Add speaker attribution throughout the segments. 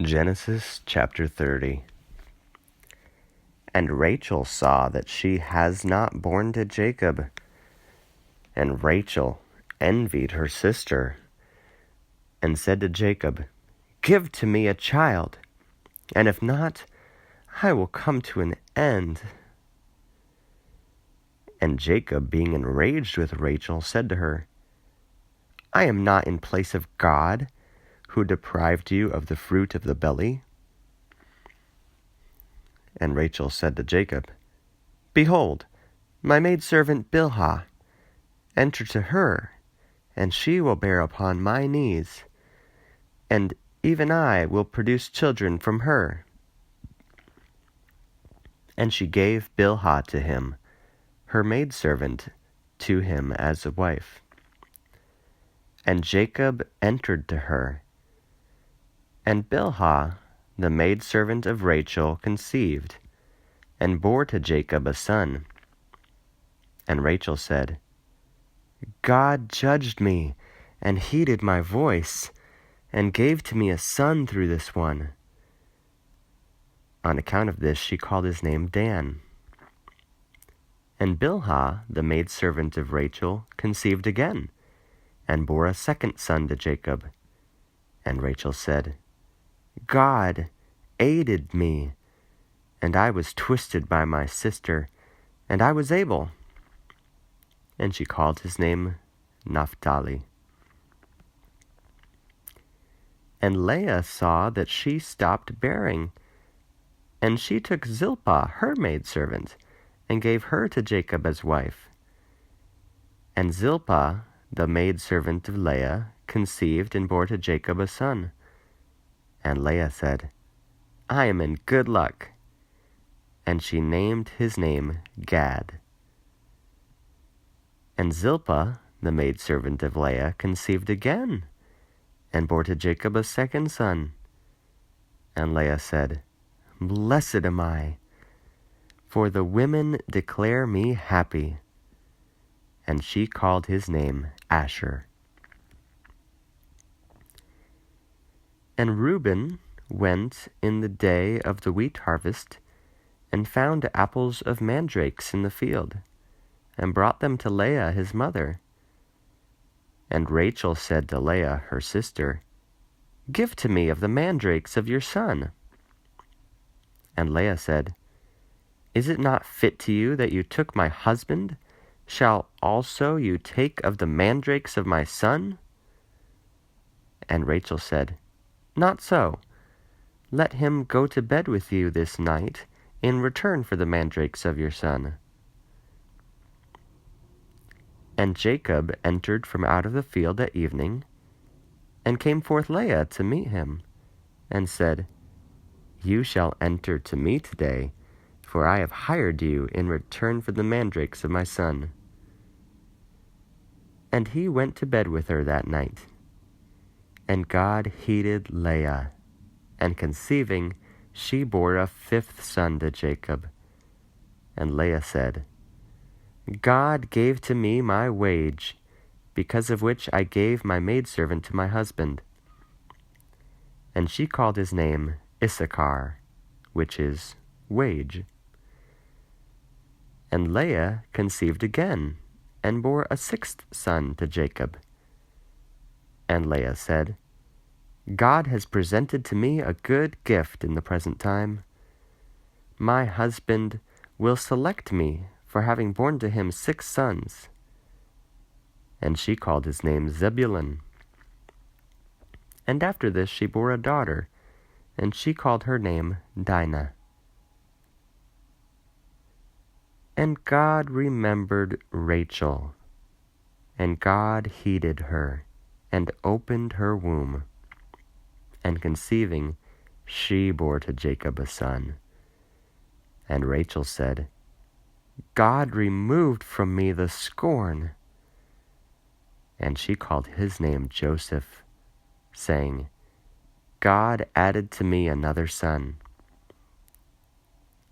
Speaker 1: Genesis chapter 30. And Rachel saw that she has not borne to Jacob. And Rachel envied her sister, and said to Jacob, "Give to me a child, and if not, I will come to an end." And Jacob, being enraged with Rachel, said to her, "I am not in place of God, who deprived you of the fruit of the belly." And Rachel said to Jacob, "Behold, my maidservant Bilhah, enter to her, and she will bear upon my knees, and even I will produce children from her." And she gave Bilhah to him, her maidservant, to him as a wife. And Jacob entered to her. And Bilhah, the maidservant of Rachel, conceived, and bore to Jacob a son. And Rachel said, "God judged me, and heeded my voice, and gave to me a son through this one." On account of this she called his name Dan. And Bilhah, the maidservant of Rachel, conceived again, and bore a second son to Jacob. And Rachel said, "God aided me, and I was twisted by my sister, and I was able." And she called his name Naphtali. And Leah saw that she stopped bearing, and she took Zilpah, her maidservant, and gave her to Jacob as wife. And Zilpah, the maidservant of Leah, conceived and bore to Jacob a son. And Leah said, "I am in good luck." And she named his name Gad. And Zilpah, the maidservant of Leah, conceived again, and bore to Jacob a second son. And Leah said, "Blessed am I, for the women declare me happy." And she called his name Asher. And Reuben went in the day of the wheat harvest, and found apples of mandrakes in the field, and brought them to Leah his mother. And Rachel said to Leah her sister, "Give to me of the mandrakes of your son." And Leah said, "Is it not fit to you that you took my husband? Shall also you take of the mandrakes of my son?" And Rachel said, "Not so. Let him go to bed with you this night in return for the mandrakes of your son." And Jacob entered from out of the field at evening, and came forth Leah to meet him, and said, "You shall enter to me today, for I have hired you in return for the mandrakes of my son." And he went to bed with her that night. And God heeded Leah, and conceiving, she bore a fifth son to Jacob. And Leah said, "God gave to me my wage, because of which I gave my maidservant to my husband." And she called his name Issachar, which is wage. And Leah conceived again, and bore a sixth son to Jacob. And Leah said, "God has presented to me a good gift in the present time. My husband will select me for having borne to him 6 sons." And she called his name Zebulun. And after this she bore a daughter, and she called her name Dinah. And God remembered Rachel, and God heeded her, and opened her womb. And conceiving, she bore to Jacob a son. And Rachel said, "God removed from me the scorn." And she called his name Joseph, saying, "God added to me another son."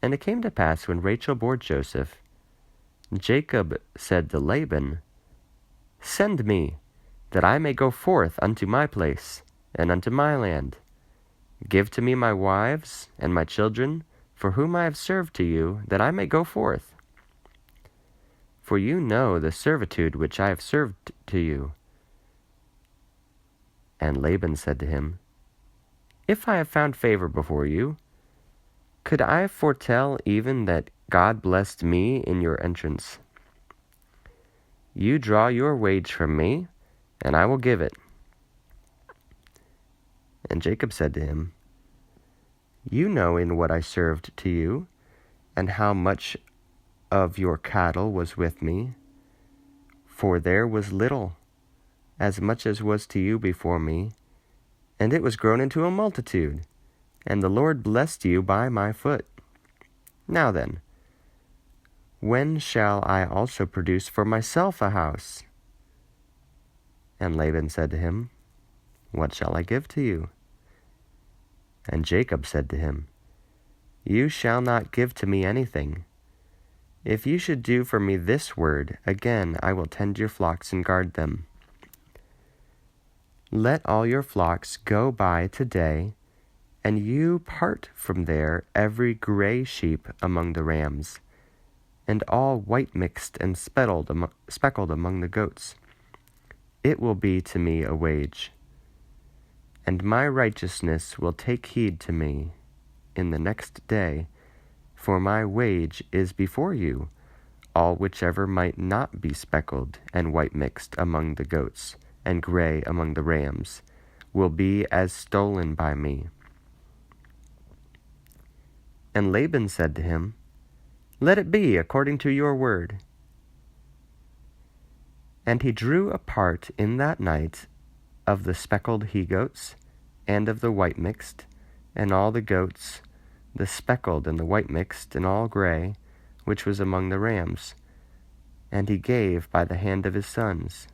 Speaker 1: And it came to pass, when Rachel bore Joseph, Jacob said to Laban, "Send me, that I may go forth unto my place, and unto my land. Give to me my wives and my children, for whom I have served to you, that I may go forth. For you know the servitude which I have served to you. And Laban said to him, If I have found favor before you, could I foretell even that God blessed me in your entrance? You draw your wage from me, and I will give it. And Jacob said to him, You know in what I served to you, and how much of your cattle was with me, for there was little, as much as was to you before me, and it was grown into a multitude, and the Lord blessed you by my foot. Now then, when shall I also produce for myself a house? And Laban said to him, What shall I give to you? And Jacob said to him, You shall not give to me anything. If you should do for me this word, again I will tend your flocks and guard them. Let all your flocks go by today, and you part from there every gray sheep among the rams, and all white mixed and speckled among the goats. It will be to me a wage, and my righteousness will take heed to me in the next day, for my wage is before you, all whichever might not be speckled and white mixed among the goats, and gray among the rams, will be as stolen by me. And Laban said to him, Let it be according to your word. And he drew a part in that night of the speckled he-goats, and of the white mixed, and all the goats, the speckled and the white mixed, and all gray, which was among the rams, and he gave by the hand of his sons.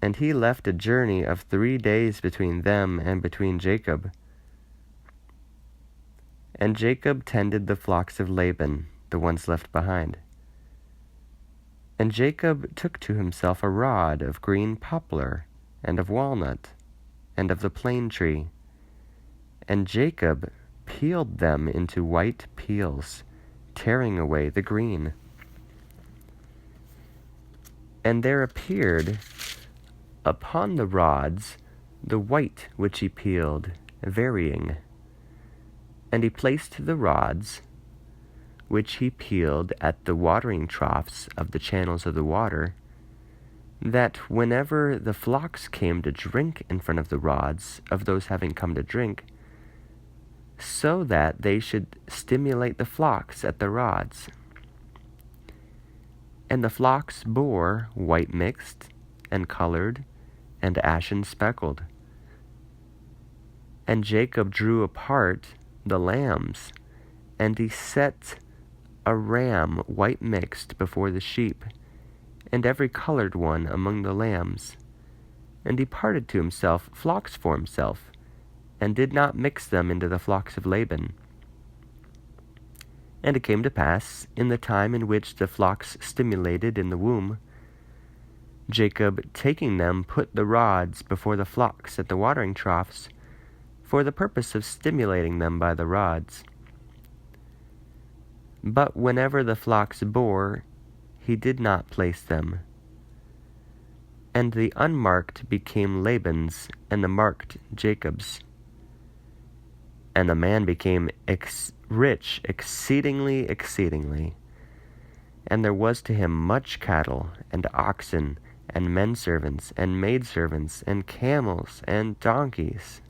Speaker 1: And he left a journey of 3 days between them and between Jacob. And Jacob tended the flocks of Laban, the ones left behind. And Jacob took to himself a rod of green poplar, and of walnut, and of the plane tree. And Jacob peeled them into white peels, tearing away the green. And there appeared upon the rods the white which he peeled, varying. And he placed the rods which he peeled at the watering troughs of the channels of the water, that whenever the flocks came to drink in front of the rods of those having come to drink, so that they should stimulate the flocks at the rods. And the flocks bore white mixed, and colored, and ashen speckled. And Jacob drew apart the lambs, and he set a ram white mixed before the sheep, and every colored one among the lambs. And he parted to himself flocks for himself, and did not mix them into the flocks of Laban. And it came to pass, in the time in which the flocks stimulated in the womb, Jacob, taking them, put the rods before the flocks at the watering troughs, for the purpose of stimulating them by the rods. But whenever the flocks bore, he did not place them. And the unmarked became Laban's, and the marked Jacob's. And the man became rich exceedingly. And there was to him much cattle, and oxen, and men servants, and maidservants, and camels, and donkeys.